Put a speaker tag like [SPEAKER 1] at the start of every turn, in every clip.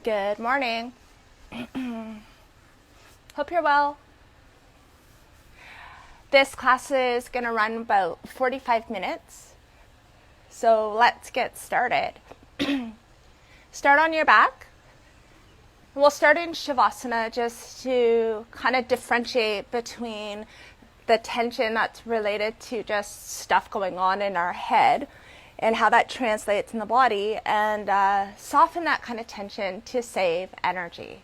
[SPEAKER 1] Good morning. Hope you're well. This class is going to run about 45 minutes. So let's get started. Start on your back. We'll start in Shavasana just to kind of differentiate between the tension that's related to just stuff going on in our head and how that translates in the body, and soften that kind of tension to save energy.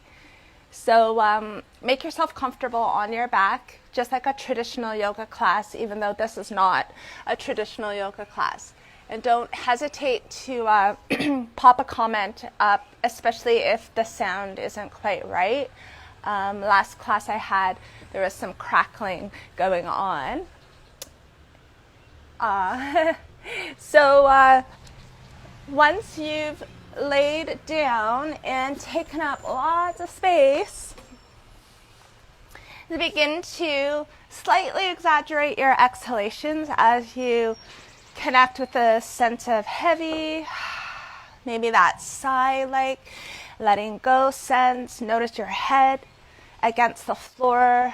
[SPEAKER 1] So make yourself comfortable on your back, just like a traditional yoga class, even though this is not a traditional yoga class. And don't hesitate to pop a comment up, especially if the sound isn't quite right. Last class I had, there was some crackling going on. So once you've laid down and taken up lots of space, begin to slightly exaggerate your exhalations as you connect with a sense of heavy, maybe that sigh, like letting go sense. Notice your head against the floor,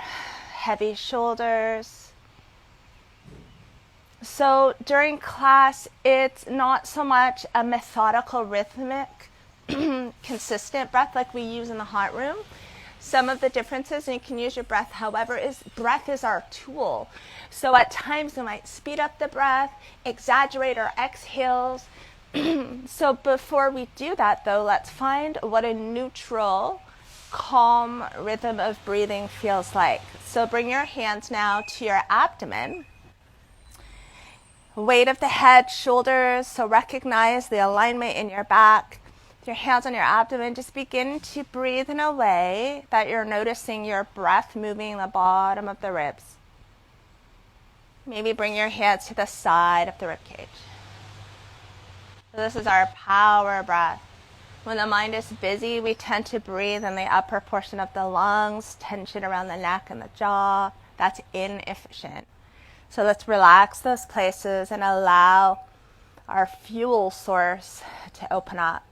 [SPEAKER 1] heavy shoulders. So during class, it's not so much a methodical, rhythmic, consistent breath like we use in the hot room. Some of the differences, and you can use your breath, however, breath is our tool. So at times we might speed up the breath, exaggerate our exhales. So before we do that though, let's find what a neutral, calm rhythm of breathing feels like. So bring your hands now to your abdomen. Weight of the head, shoulders, so recognize the alignment in your back. Your hands on your abdomen, just begin to breathe in a way that you're noticing your breath moving the bottom of the ribs. Maybe bring your hands to the side of the rib cage. So this is our power breath. When the mind is busy, we tend to breathe in the upper portion of the lungs, tension around the neck and the jaw. That's inefficient. So let's relax those places and allow our fuel source to open up.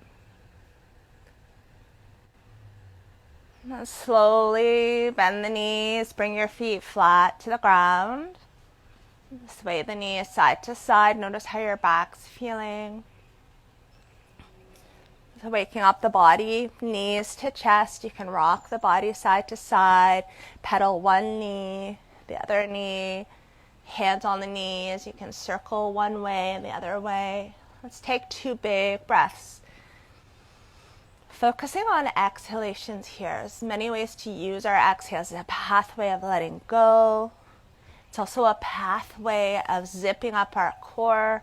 [SPEAKER 1] Now slowly bend the knees, bring your feet flat to the ground. Sway the knees side to side. Notice how your back's feeling. So waking up the body, knees to chest. You can rock the body side to side. Pedal one knee, the other knee. Hands on the knees. You can circle one way and the other way. Let's take 2 big breaths. Focusing on exhalations here. There's many ways to use our exhales. It's a pathway of letting go. It's also a pathway of zipping up our core.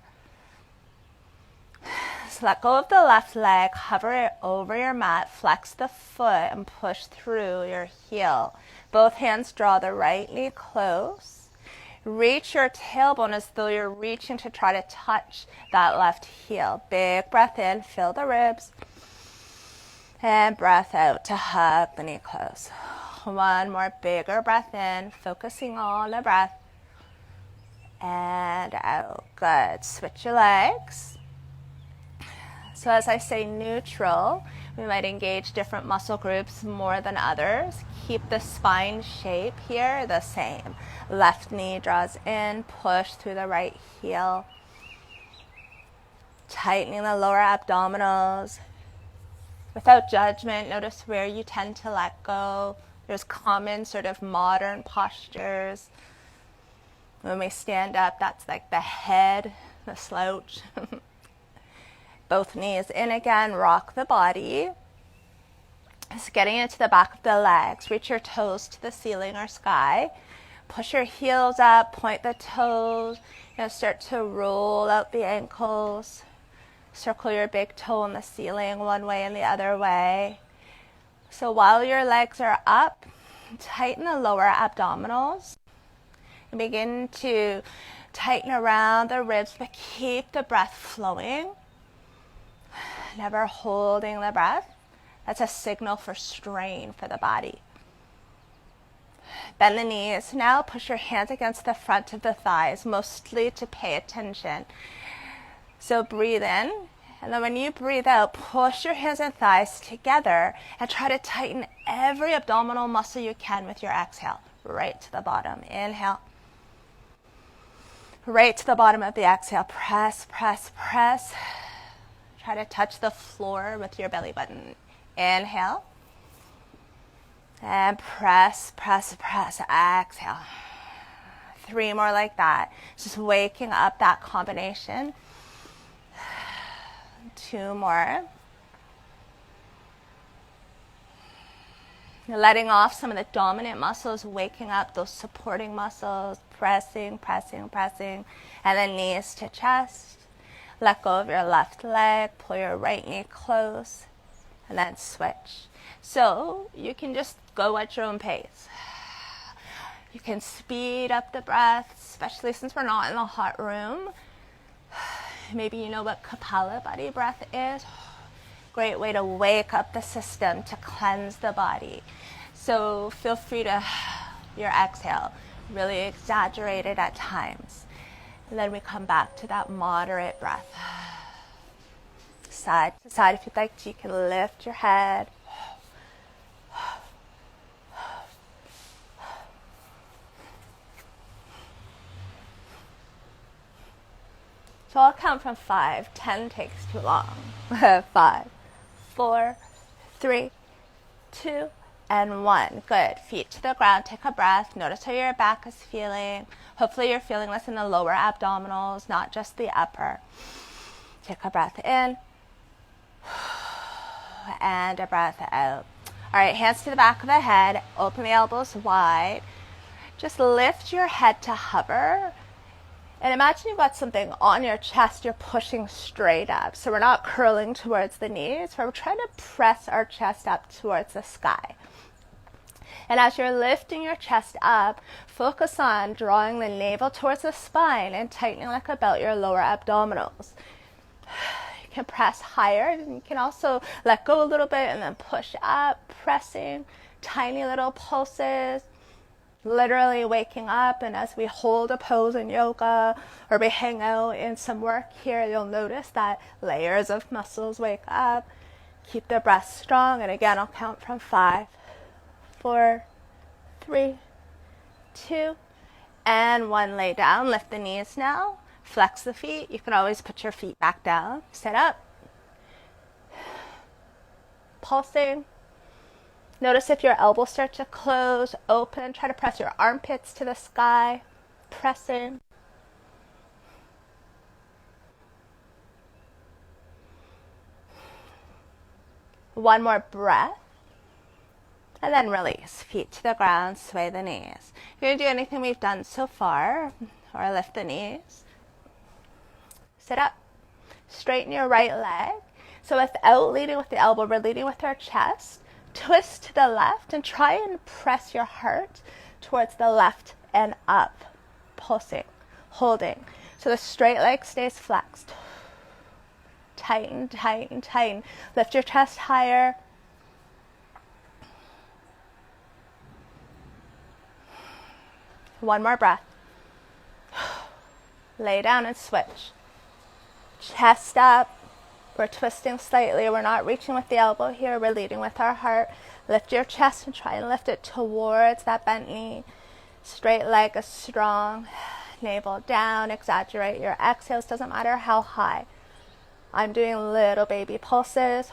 [SPEAKER 1] So let go of the left leg, hover it over your mat, flex the foot and push through your heel. Both hands draw the right knee close. Reach your tailbone as though you're reaching to try to touch that left heel. Big breath in, fill the ribs. And breath out to hug the knee close. One more bigger breath in, focusing on the breath. And out. Good. Switch your legs. So as I say neutral, we might engage different muscle groups more than others. Keep the spine shape here the same. Left knee draws in, push through the right heel. Tightening the lower abdominals. Without judgment, notice where you tend to let go. There's common sort of modern postures. When we stand up, that's like the head, the slouch. Both knees in again, rock the body. Just getting into the back of the legs. Reach your toes to the ceiling or sky. Push your heels up, point the toes. Start to roll out the ankles. Circle your big toe on the ceiling one way and the other way. So while your legs are up, tighten the lower abdominals. And begin to tighten around the ribs, but keep the breath flowing. Never holding the breath. That's a signal for strain for the body. Bend the knees. Now push your hands against the front of the thighs, mostly to pay attention. So breathe in And then when you breathe out, push your hands and thighs together and try to tighten every abdominal muscle you can with your exhale. Right to the bottom. Inhale. Right to the bottom of the exhale. Press, press, press. Try to touch the floor with your belly button. Inhale. And press, press, press. Exhale. 3 more like that. Just waking up that combination. 2 more. You're letting off some of the dominant muscles, waking up those supporting muscles, pressing, pressing, pressing, and then knees to chest. Let go of your left leg, pull your right knee close, and then switch. So you can just go at your own pace. You can speed up the breath, especially since we're not in the hot room. Maybe you know what Kapalabhati breath is. Great way to wake up the system, to cleanse the body. So feel free to, your exhale, really exaggerate it at times. And then we come back to that moderate breath. Side to side, if you'd like to, you can lift your head. So I'll count from 5. 10 takes too long. 5, 4, 3, 2, and 1. Good. Feet to the ground. Take a breath. Notice how your back is feeling. Hopefully you're feeling this in the lower abdominals, not just the upper. Take a breath in. And a breath out. All right, hands to the back of the head. Open the elbows wide. Just lift your head to hover. And imagine you've got something on your chest you're pushing straight up. So we're not curling towards the knees. We're trying to press our chest up towards the sky. And as you're lifting your chest up, focus on drawing the navel towards the spine and tightening like a belt your lower abdominals. You can press higher. And you can also let go a little bit and then push up, pressing, tiny little pulses. Literally waking up, and as we hold a pose in yoga or we hang out in some work here, you'll notice that layers of muscles wake up. Keep the breath strong, and again, I'll count from 5, 4, 3, 2, and 1. Lay down, lift the knees now, flex the feet. You can always put your feet back down. Sit up, pulsing. Notice if your elbows start to close, open. Try to press your armpits to the sky. Pressing. One more breath. And then release. Feet to the ground, sway the knees. You're going to do anything we've done so far, or lift the knees. Sit up. Straighten your right leg. So without leading with the elbow, we're leading with our chest. Twist to the left and try and press your heart towards the left and up. Pulsing, holding. So the straight leg stays flexed. Tighten, tighten, tighten. Lift your chest higher. One more breath. Lay down and switch. Chest up. We're twisting slightly. We're not reaching with the elbow here. We're leading with our heart. Lift your chest and try and lift it towards that bent knee. Straight leg is strong. Navel down. Exaggerate your exhales. Doesn't matter how high. I'm doing little baby pulses.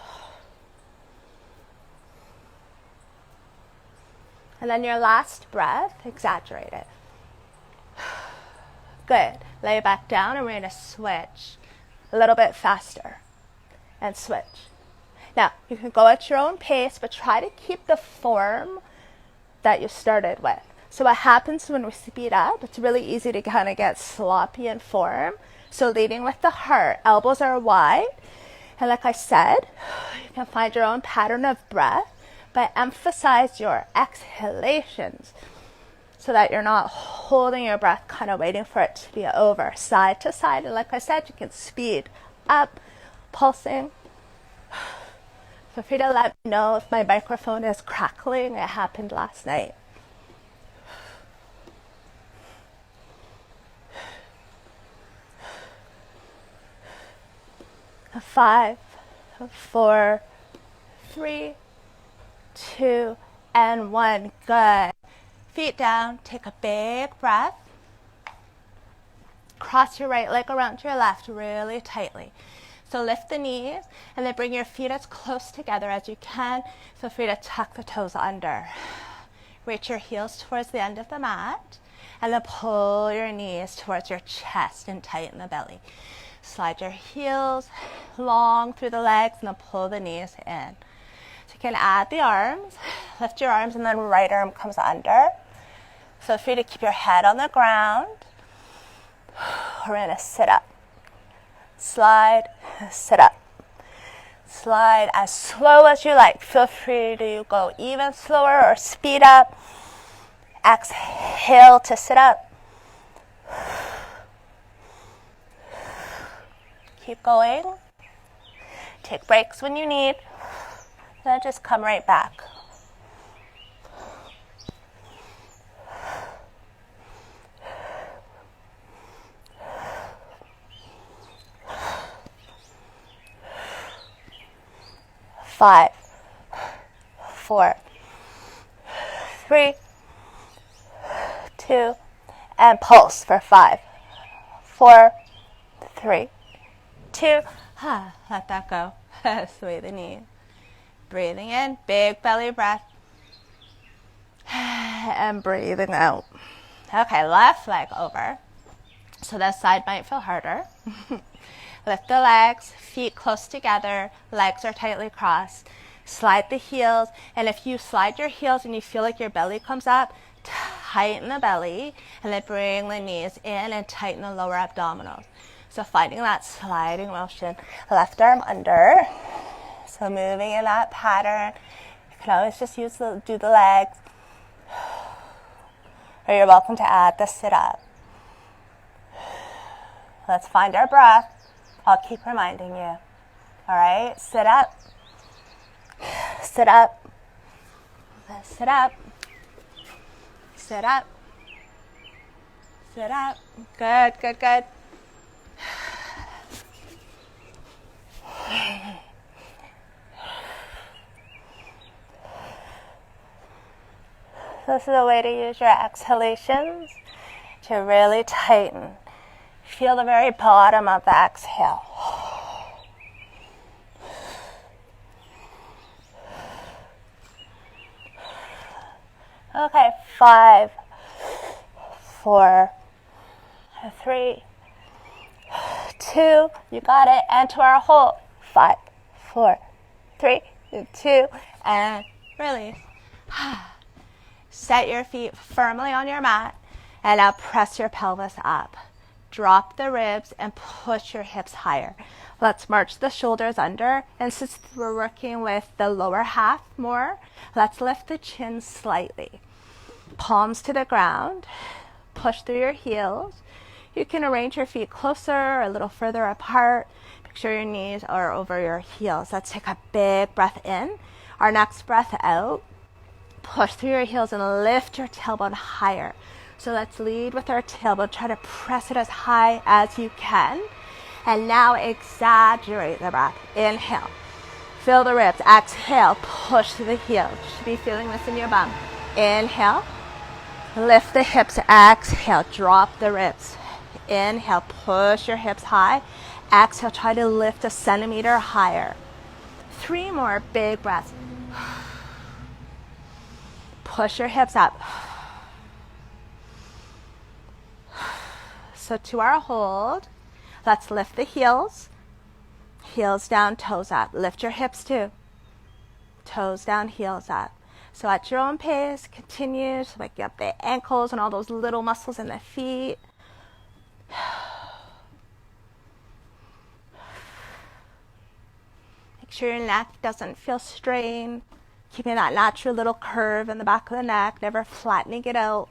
[SPEAKER 1] And then your last breath, exaggerate it. Good. Lay back down and we're going to switch a little bit faster. And switch. Now, you can go at your own pace, but try to keep the form that you started with. So what happens when we speed up, it's really easy to kind of get sloppy in form. So leading with the heart, elbows are wide. And like I said, you can find your own pattern of breath, but emphasize your exhalations so that you're not holding your breath, kind of waiting for it to be over. Side to side, and like I said, you can speed up. Pulsing. Feel free to let me know if my microphone is crackling. It happened last night. 5, 4, 3, 2, and 1. Good. Feet down. Take a big breath. Cross your right leg around your left really tightly. So lift the knees and then bring your feet as close together as you can. Feel free to tuck the toes under. Reach your heels towards the end of the mat and then pull your knees towards your chest and tighten the belly. Slide your heels long through the legs and then pull the knees in. So you can add the arms. Lift your arms and then right arm comes under. Feel free to keep your head on the ground. We're in a sit up. Slide, sit up. Slide as slow as you like. Feel free to go even slower or speed up. Exhale to sit up. Keep going. Take breaks when you need. Then just come right back. Five, 4, 3, 2, and pulse for 5, 4, 3, 2. Let that go. Sway the knee. Breathing in, big belly breath. And breathing out. Okay, left leg over. So that side might feel harder. Lift the legs, feet close together, legs are tightly crossed. Slide the heels, and if you slide your heels and you feel like your belly comes up, tighten the belly, and then bring the knees in and tighten the lower abdominals. So finding that sliding motion, left arm under. So moving in that pattern. You can always just do the legs, or you're welcome to add the sit up. Let's find our breath. I'll keep reminding you. All right, sit up, sit up, sit up, sit up, sit up. Good, good, good. This is a way to use your exhalations to really tighten. Feel the very bottom of the exhale. Okay, 5, 4, 3, 2. You got it. And to our hold. 5, 4, 3, 2, and release. Set your feet firmly on your mat and now press your pelvis up. Drop the ribs and push your hips higher. Let's march the shoulders under, and since we're working with the lower half more, let's lift the chin slightly. Palms to the ground. Push through your heels. You can arrange your feet closer or a little further apart. Make sure your knees are over your heels. Let's take a big breath in. Our next breath out. Push through your heels and lift your tailbone higher. So let's lead with our tailbone. Try to press it as high as you can. And now exaggerate the breath. Inhale. Fill the ribs. Exhale. Push through the heels. You should be feeling this in your bum. Inhale. Lift the hips. Exhale. Drop the ribs. Inhale. Push your hips high. Exhale. Try to lift a centimeter higher. 3 more big breaths. Push your hips up. So to our hold, let's lift the heels. Heels down, toes up. Lift your hips too. Toes down, heels up. So at your own pace, continue to wake up the ankles and all those little muscles in the feet. Make sure your neck doesn't feel strained. Keeping that natural little curve in the back of the neck, never flattening it out.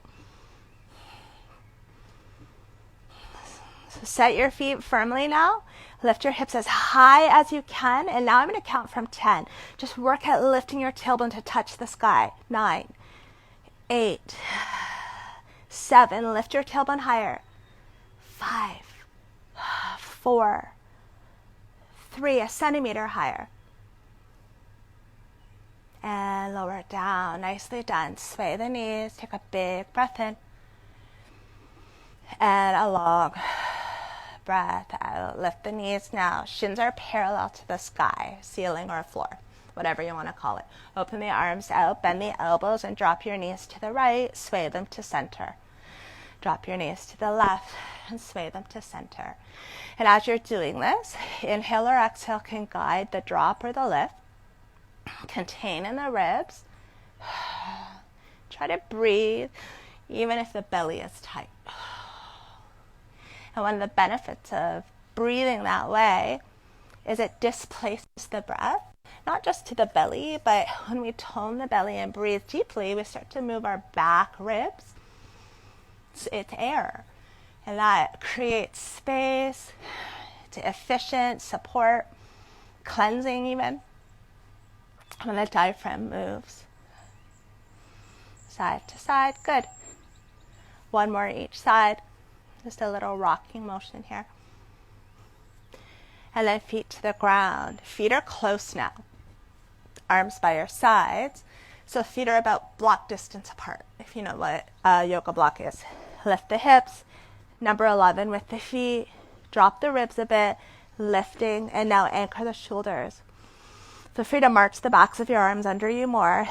[SPEAKER 1] So set your feet firmly now. Lift your hips as high as you can. And now I'm going to count from 10. Just work at lifting your tailbone to touch the sky. 9, 8, 7. Lift your tailbone higher. 5, 4, 3, a centimeter higher. And lower it down. Nicely done. Sway the knees. Take a big breath in. And a long breath out. Lift the knees now. Shins are parallel to the sky, ceiling, or floor, whatever you want to call it. Open the arms out. Bend the elbows and drop your knees to the right. Sway them to center. Drop your knees to the left and sway them to center. And as you're doing this, inhale or exhale can guide the drop or the lift. Contain in the ribs. Try to breathe even if the belly is tight. And one of the benefits of breathing that way is it displaces the breath, not just to the belly, but when we tone the belly and breathe deeply, we start to move our back ribs. It's air, and that creates space. It's efficient, support, cleansing even. When the diaphragm moves side to side, good. One more each side. Just a little rocking motion here. And then feet to the ground. Feet are close now. Arms by your sides. So feet are about block distance apart, if you know what a yoga block is. Lift the hips. Number 11 with the feet. Drop the ribs a bit. Lifting. And now anchor the shoulders. Feel free to march the backs of your arms under you more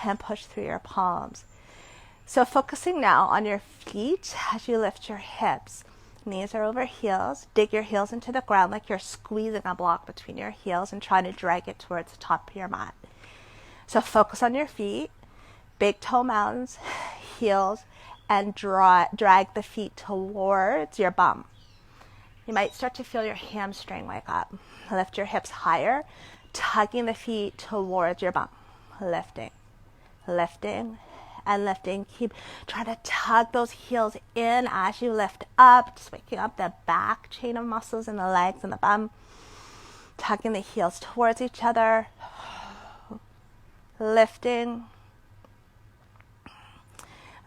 [SPEAKER 1] and push through your palms. So focusing now on your feet as you lift your hips. Knees are over heels. Dig your heels into the ground like you're squeezing a block between your heels and trying to drag it towards the top of your mat. So focus on your feet, big toe mounds, heels, and drag the feet towards your bum. You might start to feel your hamstring wake up. Lift your hips higher, tugging the feet towards your bum. Lifting, lifting, and lifting. Keep trying to tug those heels in as you lift up, just waking up the back chain of muscles in the legs and the bum. Tugging the heels towards each other. Lifting.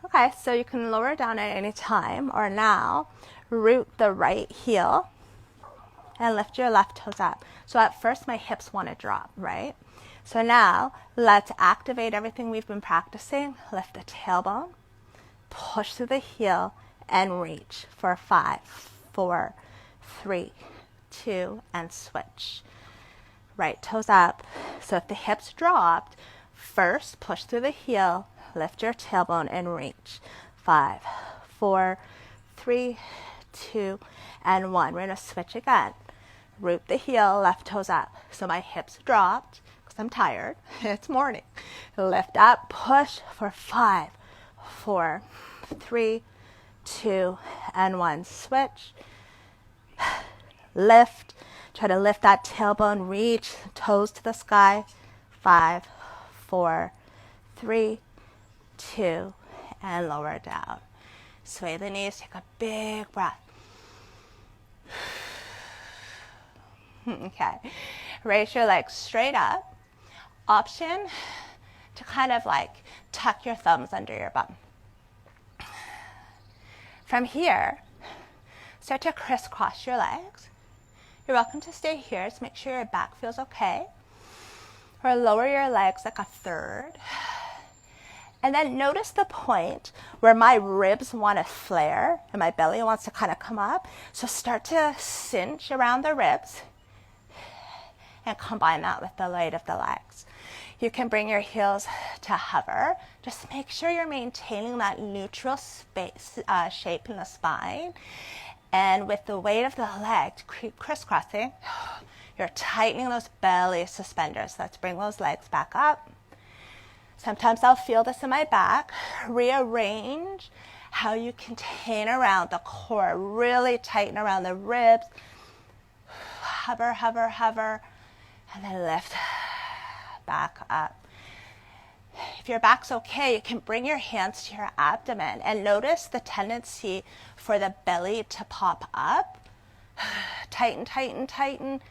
[SPEAKER 1] Okay, so you can lower down at any time, or now root the right heel and lift your left toes up. So at first my hips want to drop, right? So now let's activate everything we've been practicing. Lift the tailbone, push through the heel, and reach for 5, 4, 3, 2, and switch. Right toes up. So if the hips dropped, first push through the heel, lift your tailbone, and reach. 5, 4, 3, 2, and 1. We're going to switch again. Root the heel, left toes up. So my hips dropped. I'm tired. It's morning. Lift up, push for 5, 4, 3, 2, and 1. Switch. Lift. Try to lift that tailbone, reach, toes to the sky. 5, 4, 3, 2, and lower down. Sway the knees, take a big breath. Okay. Raise your legs straight up. Option to kind of like tuck your thumbs under your bum. From here, start to crisscross your legs. You're welcome to stay here. Just make sure your back feels okay. Or lower your legs like a third. And then notice the point where my ribs want to flare and my belly wants to kind of come up. So start to cinch around the ribs and combine that with the weight of the legs. You can bring your heels to hover. Just make sure you're maintaining that neutral space shape in the spine. And with the weight of the leg crisscrossing, you're tightening those belly suspenders. Let's bring those legs back up. Sometimes I'll feel this in my back. Rearrange how you contain around the core. Really tighten around the ribs. Hover, hover, hover. And then lift back up. If your back's okay, you can bring your hands to your abdomen and notice the tendency for the belly to pop up. Tighten, tighten, tighten,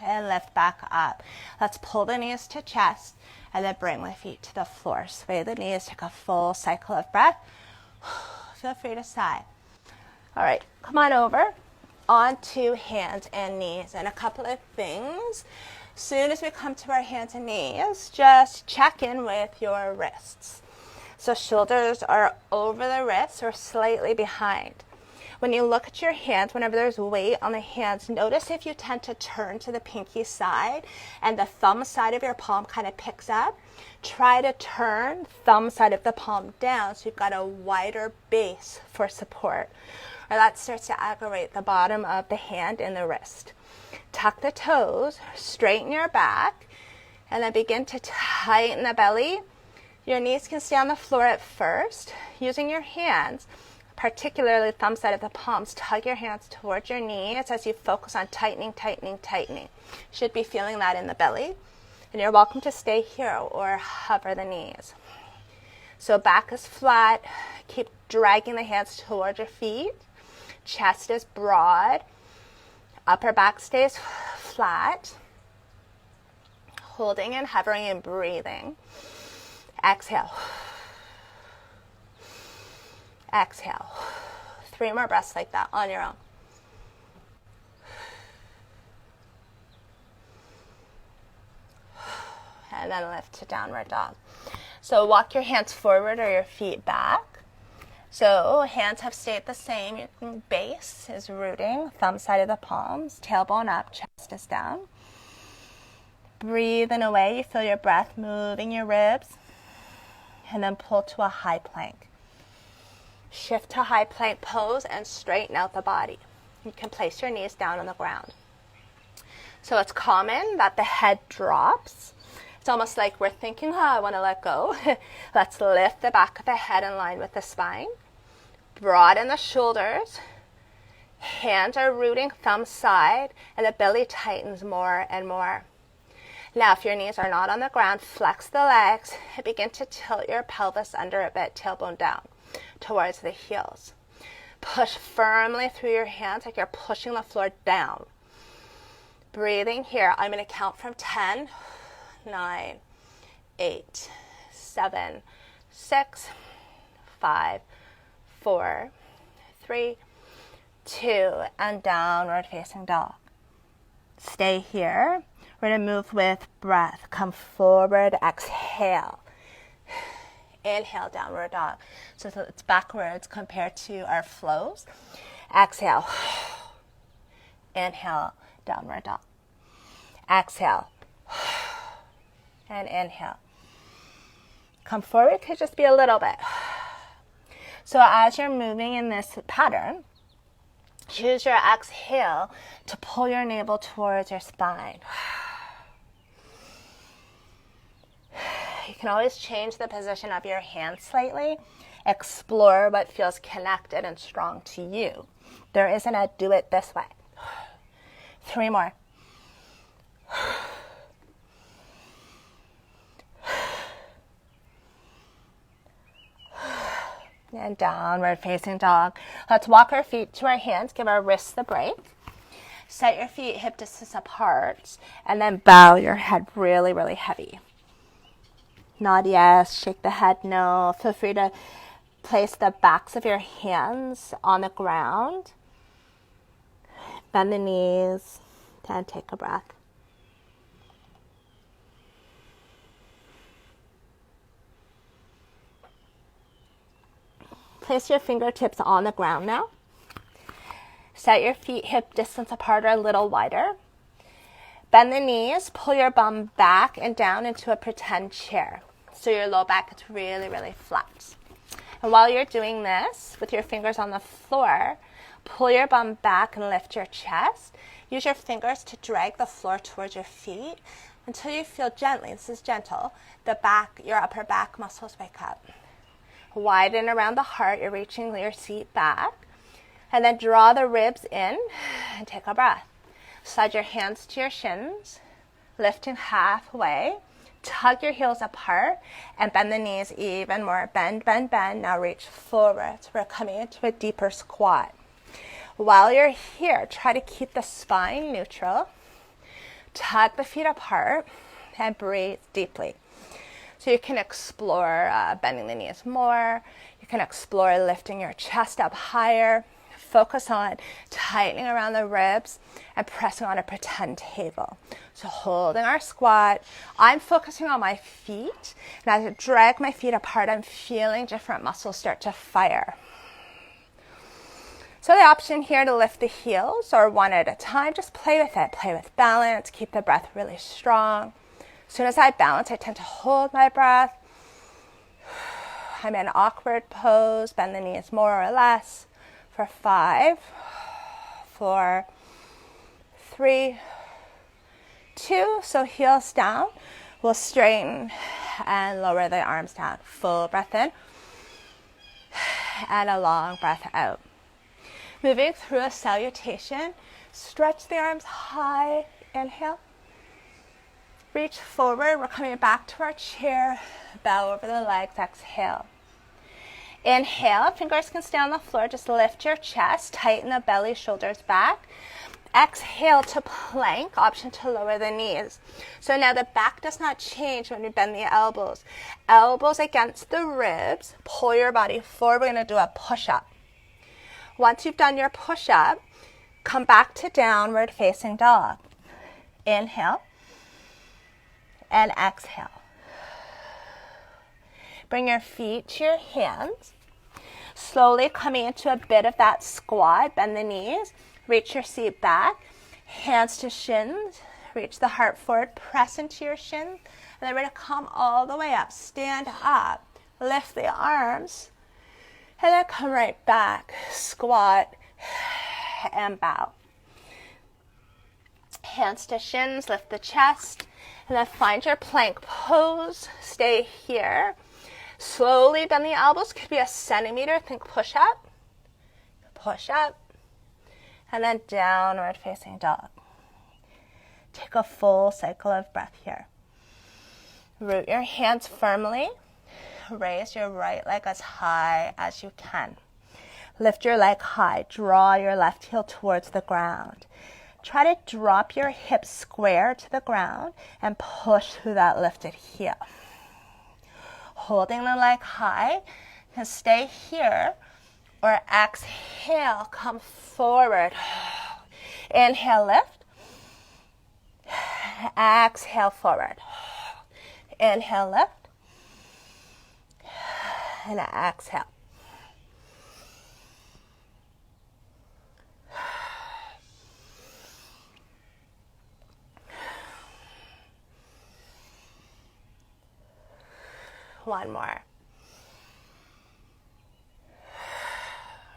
[SPEAKER 1] and lift back up. Let's pull the knees to chest and then bring the feet to the floor. Sway the knees, take a full cycle of breath. Feel free to sigh. All right, come on over. onto hands and knees. And a couple of things. As soon as we come to our hands and knees, just check in with your wrists. So shoulders are over the wrists or slightly behind. When you look at your hands, whenever there's weight on the hands, notice if you tend to turn to the pinky side and the thumb side of your palm kind of picks up. Try to turn thumb side of the palm down so you've got a wider base for support. Or that starts to aggravate the bottom of the hand and the wrist. Tuck the toes, straighten your back, and then begin to tighten the belly. Your knees can stay on the floor at first. Using your hands, particularly thumb side of the palms, tug your hands towards your knees as you focus on tightening, tightening, tightening. Should be feeling that in the belly. And you're welcome to stay here or hover the knees. So back is flat. Keep dragging the hands towards your feet. Chest is broad. Upper back stays flat. Holding and hovering and breathing. Exhale. Exhale. 3 more breaths like that on your own. And then lift to downward dog. So walk your hands forward or your feet back. So hands have stayed the same. Your base is rooting, thumb side of the palms, tailbone up, chest is down. Breathe in a way. You feel your breath moving your ribs. And then pull to a high plank. Shift to high plank pose and straighten out the body. You can place your knees down on the ground. So it's common that the head drops. It's almost like we're thinking, I want to let go. Let's lift the back of the head in line with the spine. Broaden the shoulders. Hands are rooting thumb side, and the belly tightens more and more. Now, if your knees are not on the ground, flex the legs and begin to tilt your pelvis under a bit, tailbone down, towards the heels. Push firmly through your hands like you're pushing the floor down. Breathing here. I'm going to count from 10, 9, 8, 7, 6, 5, 4, 3, 2, and downward facing dog. Stay here. We're going to move with breath. Come forward, exhale. Inhale, downward dog. So it's backwards compared to our flows. Exhale. Inhale, downward dog. Exhale. And inhale. Come forward, could just be a little bit. So as you're moving in this pattern, choose your exhale to pull your navel towards your spine. You can always change the position of your hands slightly. Explore what feels connected and strong to you. There isn't a do it this way. 3 more. And downward facing dog. Let's walk our feet to our hands. Give our wrists the break. Set your feet hip distance apart. And then bow your head really, really heavy. Nod yes. Shake the head no. Feel free to place the backs of your hands on the ground. Bend the knees. And take a breath. Place your fingertips on the ground now. Set your feet hip distance apart or a little wider. Bend the knees, pull your bum back and down into a pretend chair. So your low back is really, really flat. And while you're doing this, with your fingers on the floor, pull your bum back and lift your chest. Use your fingers to drag the floor towards your feet until you feel gently, this is gentle, the back, your upper back muscles wake up. Widen around the heart, you're reaching your seat back. And then draw the ribs in and take a breath. Slide your hands to your shins, lifting halfway. Tug your heels apart and bend the knees even more. Bend, bend, bend. Now reach forward. We're coming into a deeper squat. While you're here, try to keep the spine neutral. Tug the feet apart and breathe deeply. So you can explore bending the knees more. You can explore lifting your chest up higher. focus on tightening around the ribs and pressing on a pretend table. So holding our squat, I'm focusing on my feet, and as I drag my feet apart, I'm feeling different muscles start to fire. So the option here to lift the heels or one at a time, just play with it. Play with balance, keep the breath really strong. As soon as I balance, I tend to hold my breath. I'm in an awkward pose, bend the knees more or less for 5, 4, 3, 2. So heels down. We'll straighten and lower the arms down. Full breath in and a long breath out. Moving through a salutation, stretch the arms high, inhale. Reach forward, we're coming back to our chair, bow over the legs, exhale. Inhale, fingers can stay on the floor, just lift your chest, tighten the belly, shoulders back. Exhale to plank, option to lower the knees. So now the back does not change when we bend the elbows. Elbows against the ribs, pull your body forward, we're going to do a push-up. Once you've done your push-up, come back to downward facing dog. Inhale and exhale. Bring your feet to your hands. Slowly coming into a bit of that squat, bend the knees, reach your seat back, hands to shins, reach the heart forward, press into your shins, and then we're going to come all the way up. Stand up, lift the arms, and then come right back, squat, and bow. Hands to shins, lift the chest, and then find your plank pose. Stay here. Slowly bend the elbows, could be a centimeter. Think push up, and then downward facing dog. Take a full cycle of breath here. Root your hands firmly. Raise your right leg as high as you can. Lift your leg high. Draw your left heel towards the ground. Try to drop your hips square to the ground and push through that lifted heel. Holding the leg high, and stay here, or exhale, come forward. Inhale, lift. Exhale, forward. Inhale, lift. And exhale. One more.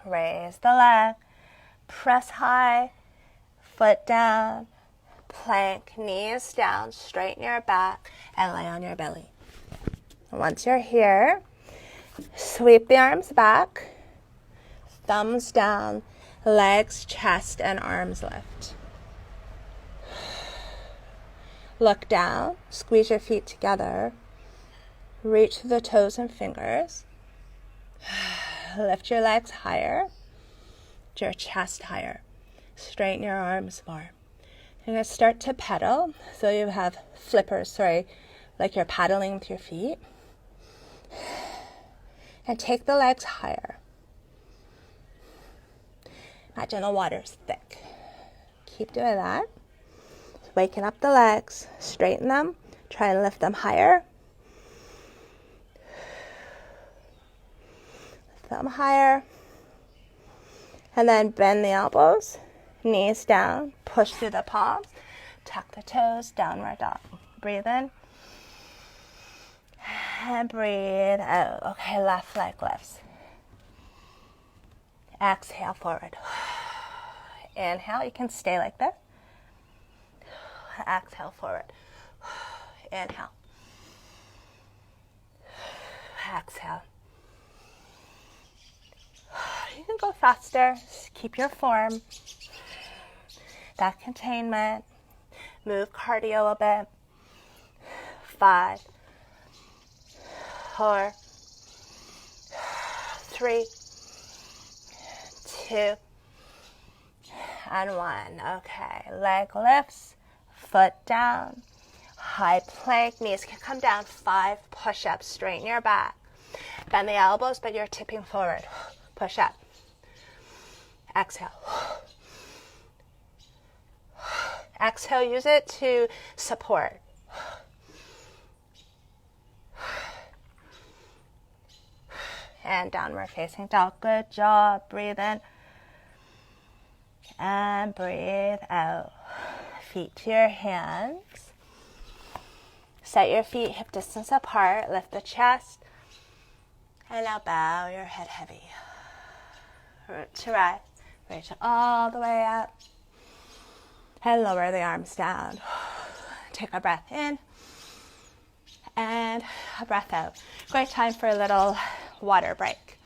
[SPEAKER 1] Raise the leg, press high, foot down, plank, knees down, straighten your back, and lay on your belly. Once you're here, sweep the arms back, thumbs down, legs, chest, and arms lift. Look down, squeeze your feet together, reach through the toes and fingers. Lift your legs higher, lift your chest higher. Straighten your arms more. You're going to start to pedal, so you have flippers, like you're paddling with your feet. And take the legs higher. Imagine the water's thick. Keep doing that. Waking up the legs, straighten them, try and lift them higher. Lift them higher. And then bend the elbows, knees down, push through the palms, tuck the toes, downward dog. Breathe in. And breathe out. Okay, left leg lifts. Exhale forward. Inhale, you can stay like this. Exhale forward. Inhale. Exhale. You can go faster. Just keep your form. That containment. Move cardio a bit. 5, 4, 3, 2, and 1. Okay, leg lifts, foot down, high plank, knees can come down. 5 push-ups, straighten your back. Bend the elbows, but you're tipping forward. Push up. Exhale. Exhale, use it to support. And downward facing dog. Good job. Breathe in. And breathe out. Feet to your hands. Set your feet hip distance apart. Lift the chest. And now bow your head heavy. Root to right. Reach all the way up. And lower the arms down. Take a breath in. And a breath out. Great time for a little water break.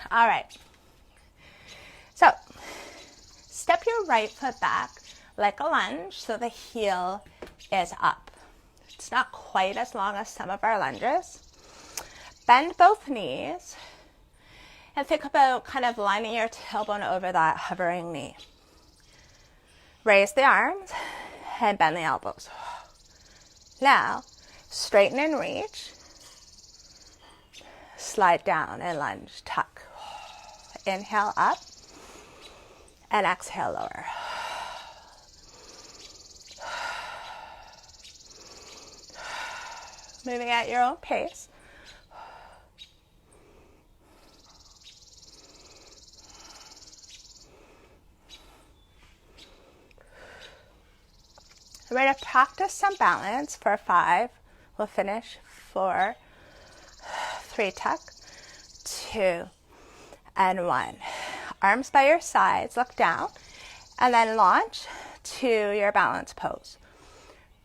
[SPEAKER 1] All right. So, step your right foot back like a lunge so the heel is up. It's not quite as long as some of our lunges. Bend both knees and think about kind of lining your tailbone over that hovering knee. Raise the arms and bend the elbows. Now, straighten and reach. Slide down and lunge, tuck. Inhale up and exhale lower. Moving at your own pace. We're going to practice some balance for 5. We'll finish 4, 3 tuck, 2, and 1. Arms by your sides, look down, and then launch to your balance pose.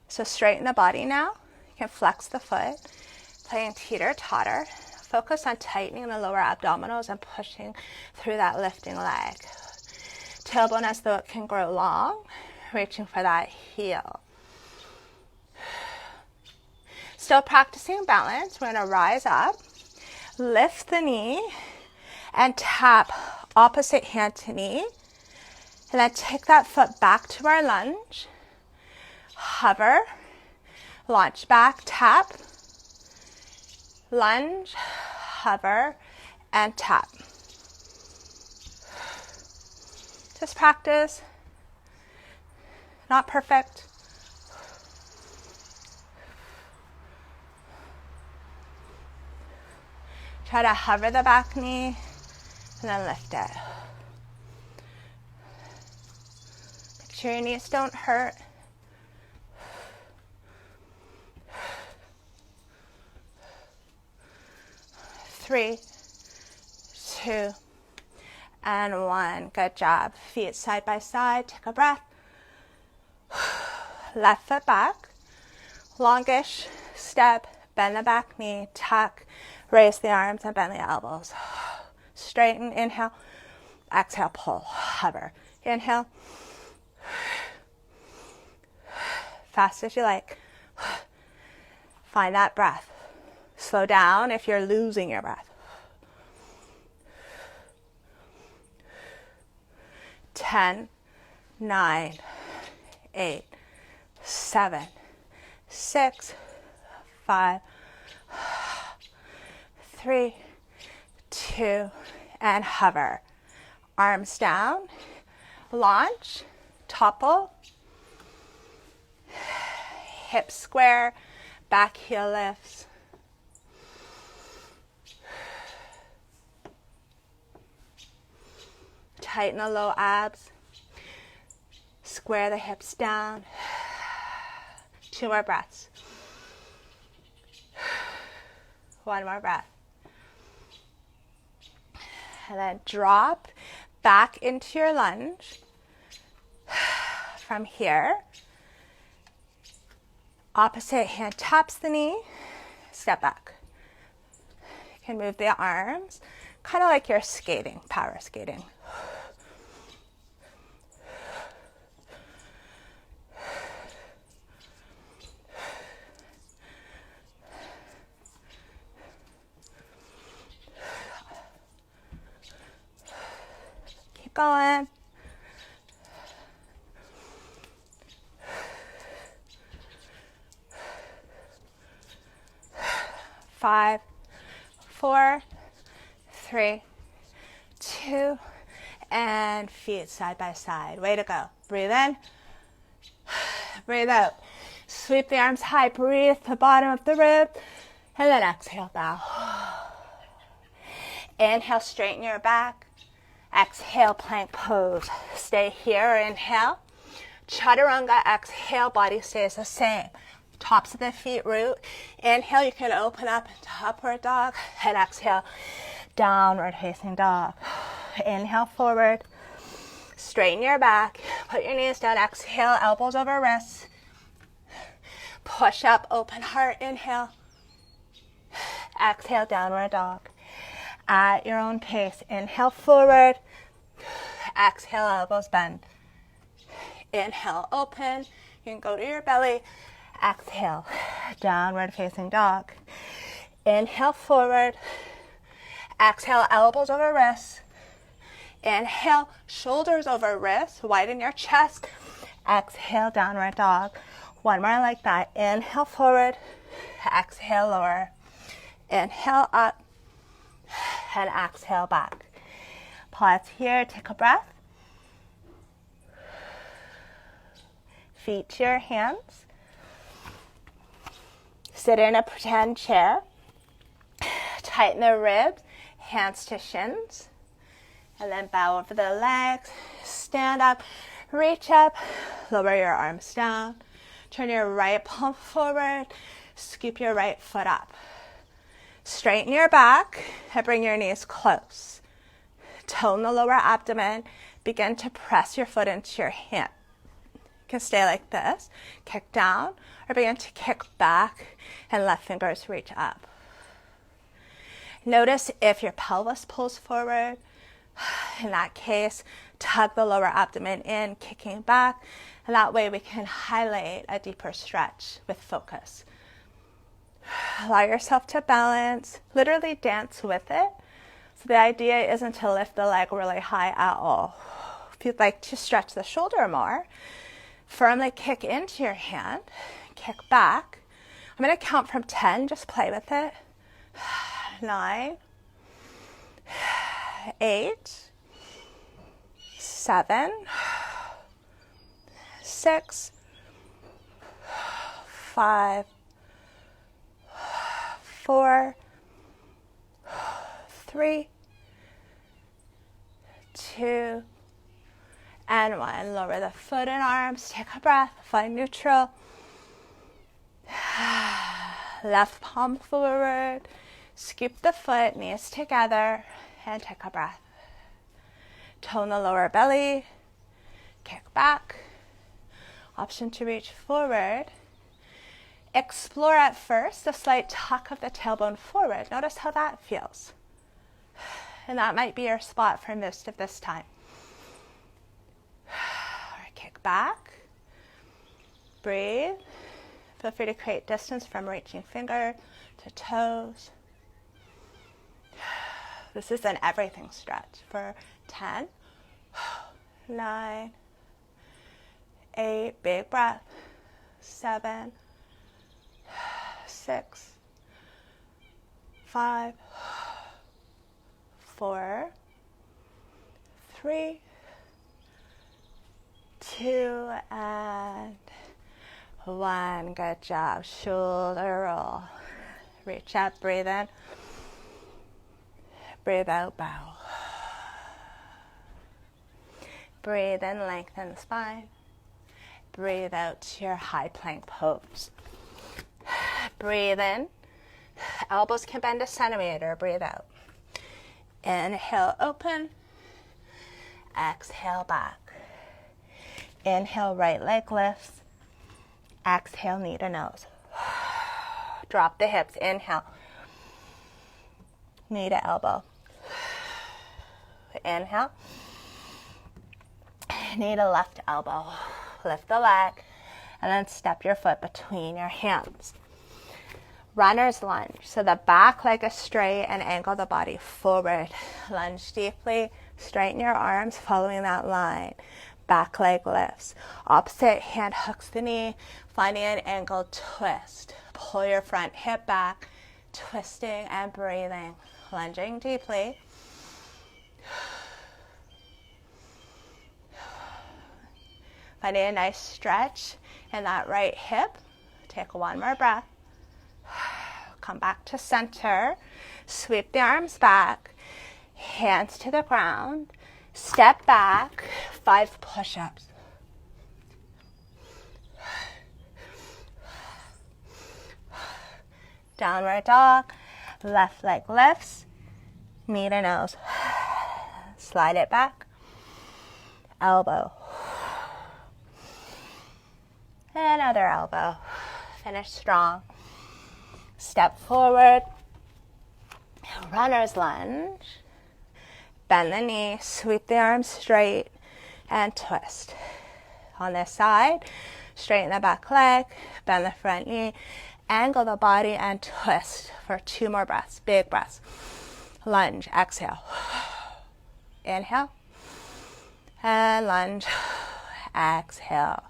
[SPEAKER 1] So straighten the body now. You can flex the foot, playing teeter-totter. Focus on tightening the lower abdominals and pushing through that lifting leg. Tailbone as though it can grow long, reaching for that heel. Still practicing balance. We're going to rise up, lift the knee, and tap opposite hand to knee. And then take that foot back to our lunge. Hover, launch back, tap, lunge, hover, and tap. Just practice. Not perfect. Try to hover the back knee and then lift it. Make sure your knees don't hurt. Three, 2, and 1. Good job. Feet side by side. Take a breath. Left foot back. Longish step. Bend the back knee. Tuck. Raise the arms and bend the elbows. Straighten. Inhale. Exhale. Pull. Hover. Inhale. Fast as you like. Find that breath. Slow down if you're losing your breath. 10, 9, 8, 7, 6, 5, 3, 2, and hover. Arms down, launch, topple, hips square, back heel lifts. Tighten the low abs. Square the hips down. 2 more breaths. 1 more breath. And then drop back into your lunge. From here, opposite hand taps the knee. Step back. You can move the arms, kind of like you're skating, power skating. going. 5, 4, 3, 2, and feet side by side. Way to go. Breathe in. Breathe out. Sweep the arms high. Breathe the bottom of the rib. And then exhale, bow. Inhale, straighten your back. Exhale, plank pose. Stay here. Inhale. Chaturanga. Exhale, body stays the same. Tops of the feet root. Inhale, you can open up into upward dog. And exhale, downward facing dog. Inhale, forward. Straighten your back. Put your knees down. Exhale, elbows over wrists. Push up, open heart. Inhale. Exhale, downward dog. At your own pace. Inhale, forward. Exhale, elbows bend. Inhale, open. You can go to your belly. Exhale, downward facing dog. Inhale, forward. Exhale, elbows over wrists. Inhale, shoulders over wrists. Widen your chest. Exhale, downward dog. One more like that. Inhale, forward. Exhale, lower. Inhale, up. And exhale, back. Pause here. Take a breath. Feet to your hands. Sit in a pretend chair. Tighten the ribs, hands to shins. And then bow over the legs. Stand up, reach up, lower your arms down. Turn your right palm forward. Scoop your right foot up. Straighten your back and bring your knees close. Tone the lower abdomen. Begin to press your foot into your hand. You can stay like this, kick down, or begin to kick back and left fingers reach up. Notice if your pelvis pulls forward. In that case, tug the lower abdomen in, kicking back, and that way we can highlight a deeper stretch with focus. Allow yourself to balance, literally dance with it. So the idea isn't to lift the leg really high at all. If you'd like to stretch the shoulder more, firmly kick into your hand, kick back. I'm going to count from 10, just play with it. 9, 8, 7, 6, 5, 4, 3, 2, and 1. Lower the foot and arms. Take a breath. Find neutral. Left palm forward. Scoop the foot, knees together, and take a breath. Tone the lower belly. Kick back. Option to reach forward. Explore at first a slight tuck of the tailbone forward. Notice how that feels. And that might be your spot for most of this time. Kick back. Breathe. Feel free to create distance from reaching finger to toes. This is an everything stretch for 10, 9, 8, big breath, 7, 6, 5, 4, 3, 2, and 1. Good job. Shoulder roll. Reach up, breathe in. Breathe out, bow. Breathe in, lengthen the spine. Breathe out to your high plank pose. Breathe in. Elbows can bend a centimeter. Breathe out. Inhale, open. Exhale, back. Inhale, right leg lifts. Exhale, knee to nose. Drop the hips. Inhale. Knee to elbow. Inhale. Knee to left elbow. Lift the leg. And then step your foot between your hands. Runner's lunge. So the back leg is straight and angle the body forward. Lunge deeply. Straighten your arms following that line. Back leg lifts. Opposite hand hooks the knee. Finding an angled twist. Pull your front hip back. Twisting and breathing. Lunging deeply. Finding a nice stretch in that right hip. Take one more breath. Come back to center. Sweep the arms back. Hands to the ground. Step back. 5 push-ups. Downward dog. Left leg lifts. Knee to nose. Slide it back. Elbow. Another elbow. Finish strong. Step forward. Runner's lunge. Bend the knee. Sweep the arms straight and twist. On this side, straighten the back leg. Bend the front knee. Angle the body and twist for 2 more breaths. Big breaths. Lunge. Exhale. Inhale. And lunge. Exhale.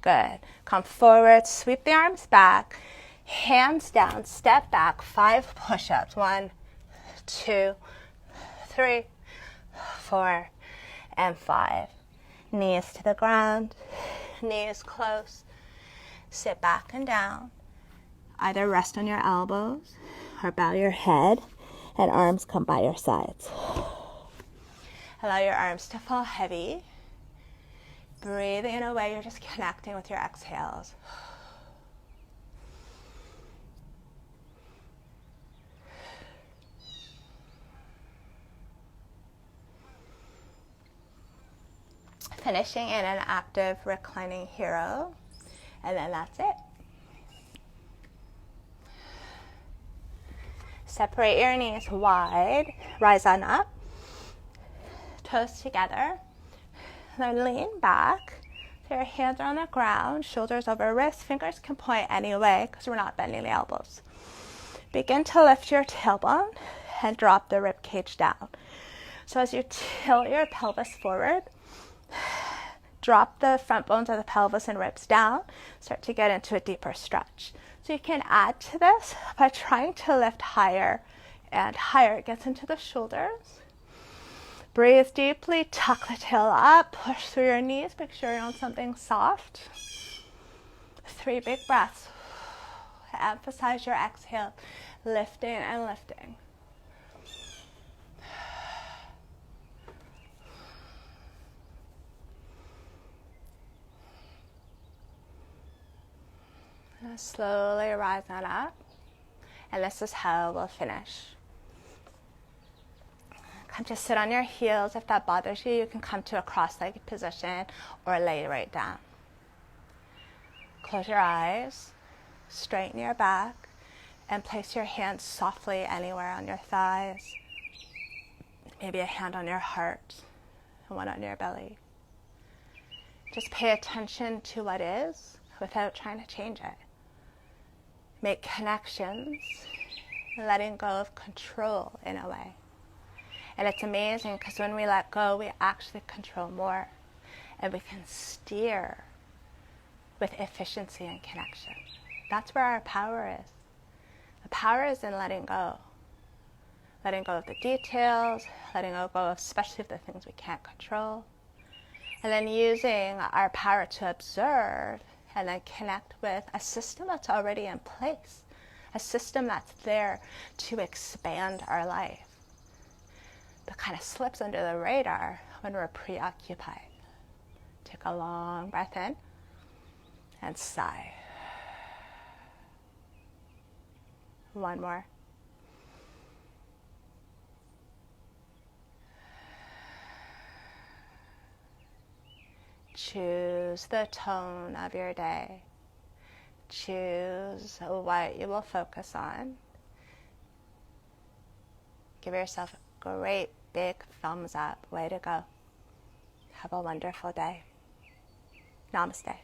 [SPEAKER 1] Good. Come forward. Sweep the arms back. Hands down. Step back. 5 push-ups. 1, 2, 3, 4, and 5. Knees to the ground. Knees close. Sit back and down. Either rest on your elbows or bow your head and arms come by your sides. Allow your arms to fall heavy. Breathe in a way you're just connecting with your exhales. Finishing in an active reclining hero, and then that's it. Separate your knees wide, rise on up, toes together, then lean back. So your hands are on the ground, shoulders over wrists, fingers can point any way because we're not bending the elbows. Begin to lift your tailbone and drop the rib cage down. So as you tilt your pelvis forward, drop the front bones of the pelvis and ribs down, start to get into a deeper stretch. So you can add to this by trying to lift higher and higher. It gets into the shoulders. Breathe deeply, tuck the tail up, push through your knees, make sure you're on something soft. 3 big breaths. Emphasize your exhale, lifting and lifting. Slowly rise on up, and this is how we'll finish. Come to sit on your heels. If that bothers you, you can come to a cross-legged position or lay right down. Close your eyes, straighten your back, and place your hands softly anywhere on your thighs. Maybe a hand on your heart and one on your belly. Just pay attention to what is without trying to change it. Make connections, letting go of control in a way. And it's amazing because when we let go, we actually control more. And we can steer with efficiency and connection. That's where our power is. The power is in letting go. Letting go of the details, letting go of especially the things we can't control. And then using our power to observe and then connect with a system that's already in place, a system that's there to expand our life, but kind of slips under the radar when we're preoccupied. Take a long breath in and sigh. One more. Choose the tone of your day. Choose what you will focus on. Give yourself a great big thumbs up. Way to go. Have a wonderful day. Namaste.